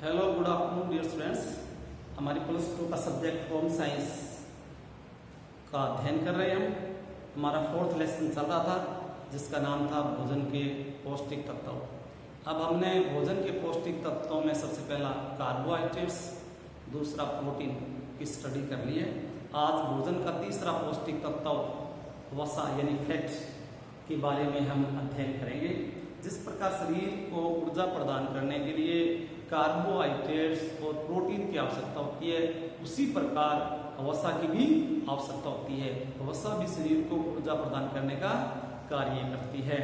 Hello good afternoon dear students. हमारी +2 का subject home science का अध्ययन कर रहे हैं हम। हमारा 4th लेसन चल रहा था जिसका नाम था भोजन के पौष्टिक तत्व। अब हमने भोजन के पौष्टिक तत्वों में सबसे पहला कार्बोहाइड्रेट्स, दूसरा प्रोटीन की स्टडी कर ली है। आज भोजन का तीसरा पौष्टिक तत्व वसा यानी फैट के बारे में हम अध्ययन करेंगे। जिस प्रकार शरीर को ऊर्जा प्रदान करने के लिए कार्बोहाइड्रेट्स और प्रोटीन की आवश्यकता होती है, उसी प्रकार वसा की भी आवश्यकता होती है। वसा भी शरीर को ऊर्जा प्रदान करने का कार्य करती है।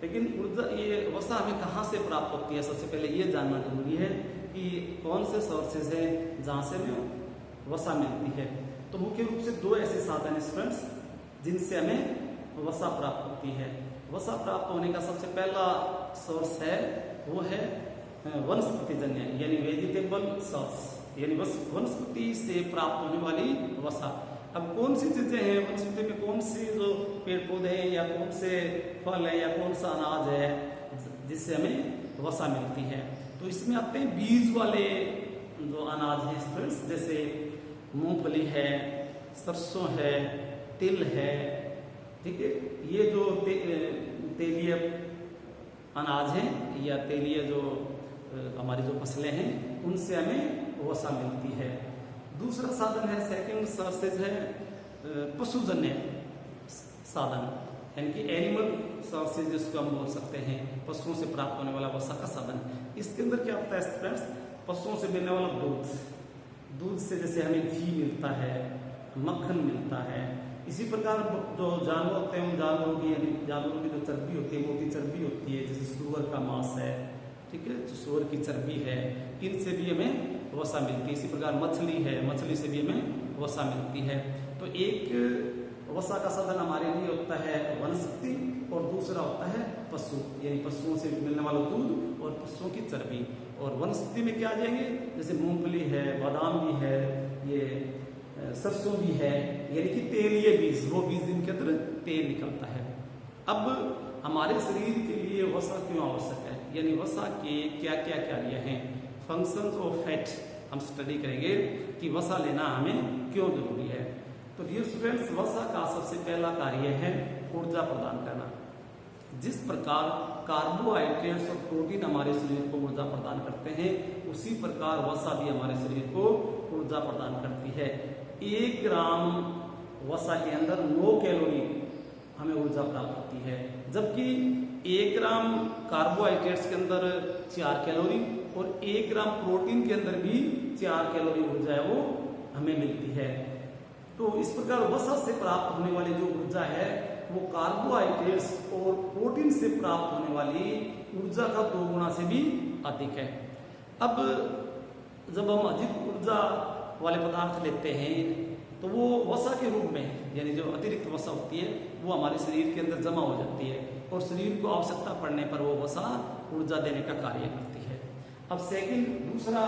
लेकिन ऊर्जा ये वसा हमें कहाँ से प्राप्त होती है, सबसे पहले ये जानना जरूरी है कि कौन से सोर्सेज हैं जहाँ से हमें वसा मिलती है। तो मुख्य रूप से दो ऐसे साधन हैं स्टूडेंट्स जिनसे हमें वसा प्राप्त होती है। वसा प्राप्त होने का सबसे पहला सोर्स है वो है वनस्पतिजन्य यानी वेजिटेबल सोर्स, यानी वनस्पति से प्राप्त होने वाली वसा। अब कौन सी चीजें हैं वनस्पति में, कौन सी जो पेड़ पौधे हैं या कौन से फल है या कौन सा अनाज है जिससे हमें वसा मिलती है। तो इसमें आते हैं बीज वाले जो अनाज हैं स्टूडेंट्स, जैसे मूंगफली है, सरसों है, तिल है, ठीक है। ये जो तेलीय अनाज हैं या तेलीय जो हमारी जो फसलें हैं उनसे हमें वसा मिलती है। दूसरा साधन है, सेकंड सोर्सेज है पशुजन्य साधन, यानी कि एनिमल सोर्सेज जिसको हम बोल सकते हैं, पशुओं से प्राप्त होने वाला वसा का साधन। इसके अंदर क्या होता है फ्रेंड्स, पशुओं से मिलने वाला दूध से जैसे हमें घी मिलता है, मक्खन मिलता है। इसी प्रकार जो जानवर होते हैं उन जानवरों की जो चर्बी होती है, मोटी चर्बी होती है, जैसे सुअर का मांस है, ठीक है, जो सुअर की चर्बी है, इनसे भी हमें वसा मिलती है। इसी प्रकार मछली है, मछली से भी हमें वसा मिलती है। तो एक वसा का साधन हमारे लिए होता है वनस्पति और दूसरा होता है पशु, यानी पशुओं से मिलने वाला दूध और पशुओं की चर्बी। और वनस्पति में क्या आ जाएंगे, जैसे मूंगफली है, बादाम भी है, ये सरसों भी है, यानी कि तेलीय बीज, वो बीज जिनके अंदर तेल निकलता है। अब हमारे शरीर के लिए वसा क्यों आवश्यक है, यानी वसा के क्या क्या कार्य हैं, फंक्शंस ऑफ फैट हम स्टडी करेंगे कि वसा लेना हमें क्यों जरूरी है। तो डियर स्टूडेंट्स, वसा का सबसे पहला कार्य है ऊर्जा प्रदान करना। जिस प्रकार कार्बोहाइड्रेट्स और प्रोटीन हमारे शरीर को ऊर्जा प्रदान करते हैं, उसी प्रकार वसा भी हमारे शरीर को ऊर्जा प्रदान करती है। 1 ग्राम वसा के अंदर 9 कैलोरी हमें ऊर्जा प्राप्त होती है, जबकि 1 ग्राम कार्बोहाइड्रेट्स के अंदर 4 कैलोरी और 1 ग्राम प्रोटीन के अंदर भी 4 कैलोरी ऊर्जा है वो हमें मिलती है। तो इस प्रकार वसा से प्राप्त होने वाली जो ऊर्जा है वो कार्बोहाइड्रेट्स और प्रोटीन से प्राप्त होने वाली ऊर्जा का 2 गुना से भी अधिक है। अब जब हम अधिक ऊर्जा वाले पदार्थ लेते हैं तो वो वसा के रूप में, यानी जो अतिरिक्त वसा होती है वो हमारे शरीर के अंदर जमा हो जाती है और शरीर को आवश्यकता पड़ने पर वो वसा ऊर्जा देने का कार्य करती है। अब दूसरा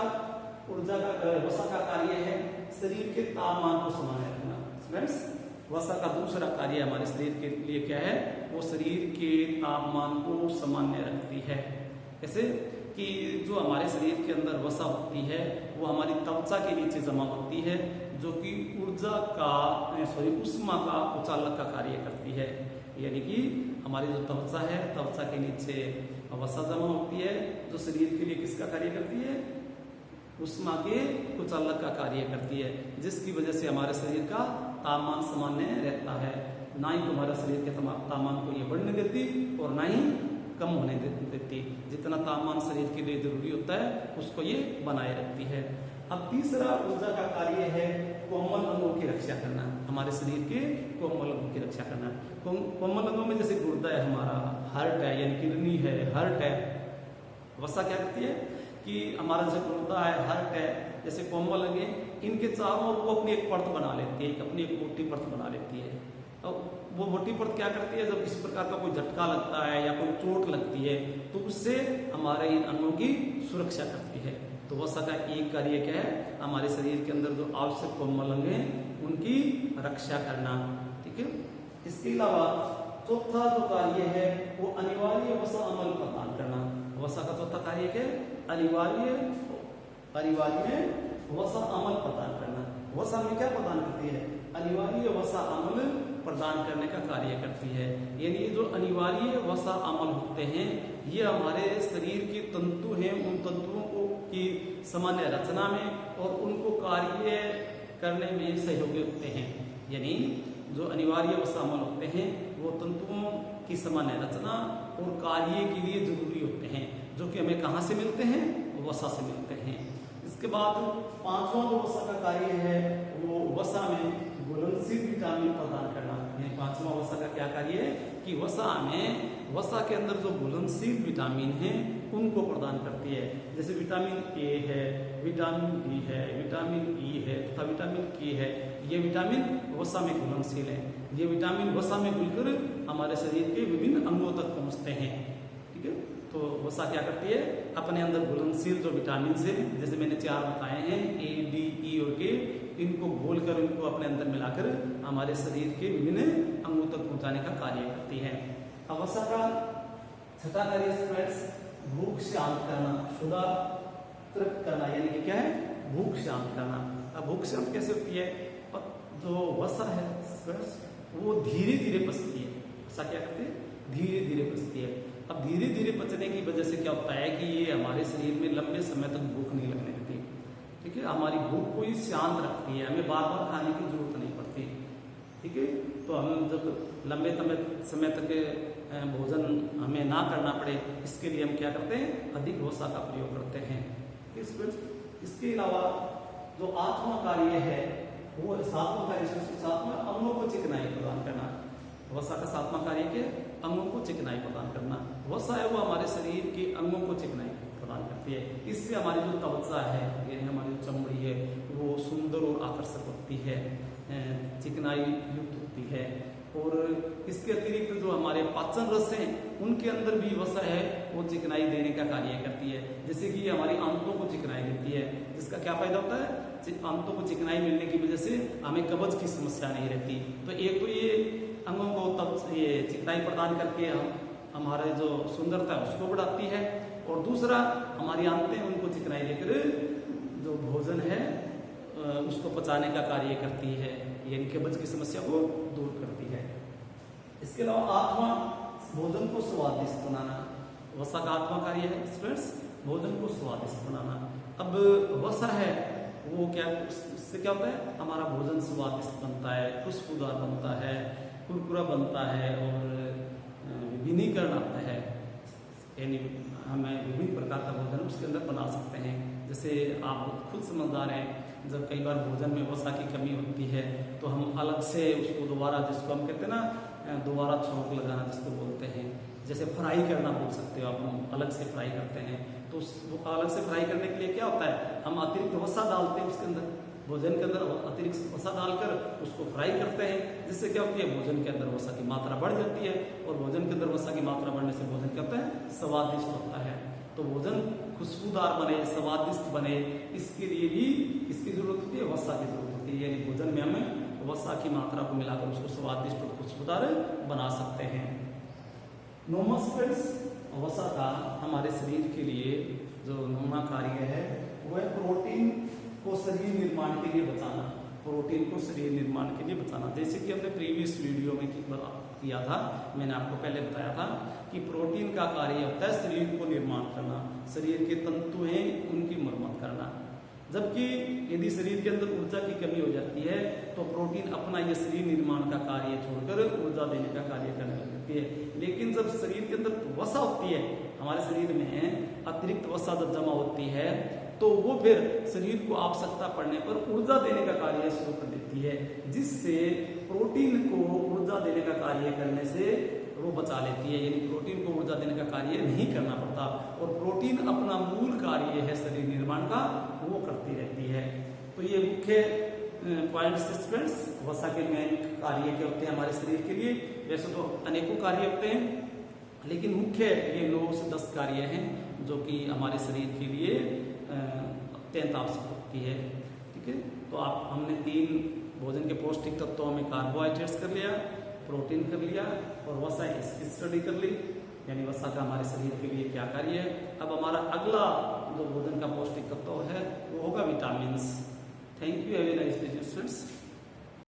ऊर्जा का वसा का कार्य है शरीर के तापमान को सामान्य रखना। फ्रेंड्स, वसा का दूसरा कार्य हमारे शरीर के लिए क्या है, वो शरीर के तापमान को सामान्य रखती है। जैसे कि जो हमारे शरीर के अंदर वसा होती है वो हमारी त्वचा के नीचे जमा होती है, जो कि उष्मा का कुचालक का कार्य करती है। यानी कि हमारी जो त्वचा है, त्वचा के नीचे वसा जमा होती है जो शरीर के लिए किसका कार्य करती है, उष्मा के कुचालक का कार्य करती है, जिसकी वजह से हमारे शरीर का तापमान सामान्य रहता है। ना ही हमारे शरीर के तापमान को ये बढ़ने देती और ना ही कम होने देती। जितना तापमान शरीर के लिए जरूरी होता है उसको ये बनाए रखती है। अब तीसरा ऊर्जा का कार्य है कोमल अंगों की रक्षा करना, हमारे शरीर के कोमल अंगों की रक्षा करना। कोमल अंगों में जैसे गुर्दा है, हमारा हार्ट है, यानी किडनी है, हार्ट है। वसा क्या करती है कि हमारा जो गुर्दा है, हार्ट है, जैसे कोमल अंग, इनके चारों ओर वो अपनी एक परत बना लेती है, अपनी एक मोटी परत बना लेती है। और वो मोटी परत क्या करती है, जब किसी प्रकार का कोई झटका लगता है या कोई चोट लगती है तो उससे हमारे इन अंगों की सुरक्षा करती है। तो वसा का एक कार्य क्या है, हमारे शरीर के अंदर जो आवश्यक कोमल अंग हैं उनकी रक्षा करना, ठीक है। इसके अलावा चौथा जो कार्य है वो अनिवार्य वसा अमल प्रदान करना। वसा का चौथा कार्य क्या है, अनिवार्य अनिवार्य वसा अमल प्रदान करना। वसा में क्या प्रदान करती है? अनिवार्य वसा अमल प्रदान करने का कार्य करती है। यानी जो अनिवार्य वसा अमल होते हैं ये हमारे शरीर के तंतु हैं, उन तंतुओं को की सामान्य रचना में और उनको कार्य करने में सहयोगी होते हैं। यानी जो अनिवार्य वसा अमल होते हैं वो तंतुओं की सामान्य रचना और कार्य के लिए जरूरी होते हैं, जो कि हमें कहाँ से मिलते हैं? वसा से मिलते हैं। इसके बाद पांचवा जो वसा का कार्य है वो वसा में घुलनशील विटामिन प्रदान करना। यानी पांचवा वसा का क्या कार्य है कि वसा के अंदर जो घुलनशील विटामिन है उनको प्रदान करती है। जैसे विटामिन ए है, विटामिन डी है, विटामिन ई है तथा विटामिन के है। ये विटामिन वसा में घुलनशील है। ये विटामिन वसा में घुलकर हमारे शरीर के विभिन्न अंगों तक पहुंचते हैं। ठीक है, तो वसा क्या करती है? अपने अंदर घुलनशील जो विटामिन है, जैसे मैंने 4 बताए हैं, ए, डी, ई और के, इनको घोलकर इनको अपने अंदर मिलाकर हमारे शरीर के विभिन्न अंगों तक पहुंचाने का कार्य करती है। अब वसा का छठा कार्य स्टूडेंट्स भूख शांत करना, क्षुधा तृप्त करना। यानी कि क्या है? भूख शांत करना। अब भूख शांत कैसे होती है? जो वसा है वो धीरे धीरे पचती है। वसा क्या करती है? धीरे धीरे पचती है। अब धीरे धीरे पचने की वजह से क्या होता है कि ये हमारे शरीर में लंबे समय तक भूख नहीं लगने देती। ठीक है, हमारी भूख को ही शांत रखती है, हमें बार बार खाने की जरूरत नहीं पड़ती। ठीक है, तो हम जब लंबे समय तक भोजन हमें ना करना पड़े, इसके लिए हम क्या करते हैं? अधिक वसा का प्रयोग करते हैं। इसके अलावा जो आत्मा कार्य है वो सातवां कार्य, सातवां अंगों को चिकनाई प्रदान करना। वसा का सातवां कार्य के अंगों को चिकनाई प्रदान करना। वसा है वो हमारे शरीर के अंगों को चिकनाई प्रदान करती है। इससे हमारी जो त्वचा है यानी हमारी जो चमड़ी है वो सुंदर और आकर्षक होती है, चिकनाई युक्त होती है। और इसके अतिरिक्त जो हमारे पाचन रस हैं उनके अंदर भी वसा है वो चिकनाई देने का कार्य करती है। जैसे कि हमारी आंतों को चिकनाई देती है, जिसका क्या फायदा होता है? आंतों को चिकनाई मिलने की वजह से हमें कब्ज की समस्या नहीं रहती। तो एक तो ये अंगों को तब ये चिकनाई प्रदान करके हमारे जो सुंदरता है उसको बढ़ाती है, और दूसरा हमारी आंतें उनको चिकनाई देकर जो भोजन है उसको पचाने का कार्य करती है, यानी कब्ज की समस्या को दूर करती है। इसके अलावा आत्मा भोजन को स्वादिष्ट बनाना। वसा का आत्मा कार्य है स्टूडेंट्स भोजन को स्वादिष्ट बनाना। अब वसा है वो क्या, उससे क्या होता है? हमारा भोजन स्वादिष्ट बनता है, खुशबूदार बनता है, कुरकुरा बनता है और विभिन्नीकरण आता है। यानी हमें विभिन्न प्रकार का भोजन उसके अंदर बना सकते हैं। जैसे आप खुद समझदार हैं, जब कई बार भोजन में वसा की कमी होती है तो हम अलग से उसको दोबारा, जिसको हम कहते हैं ना दोबारा छौंक लगाना जिसको बोलते हैं, जैसे फ्राई करना बोल सकते हो आप, हम अलग से फ्राई करते हैं। तो अलग से फ्राई करने के लिए क्या होता है? हम अतिरिक्त वसा डालते हैं उसके अंदर, भोजन के अंदर अतिरिक्त वसा डालकर उसको फ्राई करते हैं, जिससे क्या होती है? भोजन के अंदर वसा की मात्रा बढ़ जाती है, और भोजन के अंदर वसा की मात्रा बढ़ने से भोजन क्या होता है? स्वादिष्ट होता है। तो भोजन खुशबूदार बने, स्वादिष्ट बने, इसके लिए भी किसकी जरूरत होती है? वसा की जरूरत होती है। यानी भोजन में हमें वसा की मात्रा को मिलाकर उसको स्वादिष्ट और खुशबूदार बना सकते हैं। नोमस्पेट्स वसा का हमारे शरीर के लिए जो नौवां कार्य है वह प्रोटीन को शरीर निर्माण के लिए बचाना। प्रोटीन को शरीर निर्माण के लिए बचाना, जैसे कि हमने प्रीवियस वीडियो में किया था, मैंने आपको पहले बताया था कि प्रोटीन का कार्य होता है शरीर को निर्माण करना, शरीर के तंतु हैं उनकी मरम्मत करना। जबकि यदि शरीर के अंदर ऊर्जा की कमी हो जाती है तो प्रोटीन अपना यह शरीर निर्माण का कार्य छोड़कर ऊर्जा देने का कार्य करने लगती है। लेकिन जब शरीर के अंदर वसा होती है, हमारे शरीर में अतिरिक्त वसा जब जमा होती है तो वो फिर शरीर को आवश्यकता पड़ने पर ऊर्जा देने का कार्य शुरू कर देती है, जिससे प्रोटीन को ऊर्जा देने का कार्य करने से वो बचा लेती है। यानी प्रोटीन को ऊर्जा देने का कार्य नहीं करना पड़ता, और प्रोटीन अपना मूल कार्य है शरीर निर्माण का, वो करती रहती है। तो ये मुख्य पॉइंट्स स्टूडेंट्स वसा के मेन कार्य क्या होते हैं हमारे शरीर के लिए। वैसे तो अनेकों कार्य होते हैं, लेकिन मुख्य ये 9 से 10 कार्य हैं जो कि हमारे शरीर के लिए अत्यंत आवश्यक होती है। ठीक है, तो हमने 3 भोजन के पौष्टिक तत्वों में कार्बोहाइड्रेट्स कर लिया, प्रोटीन कर लिया और वसा इसकी स्टडी कर ली, यानी वसा का हमारे शरीर के लिए क्या कार्य है। अब हमारा अगला जो भोजन का पौष्टिक तत्व है vitamins. Thank you, have a nice day students.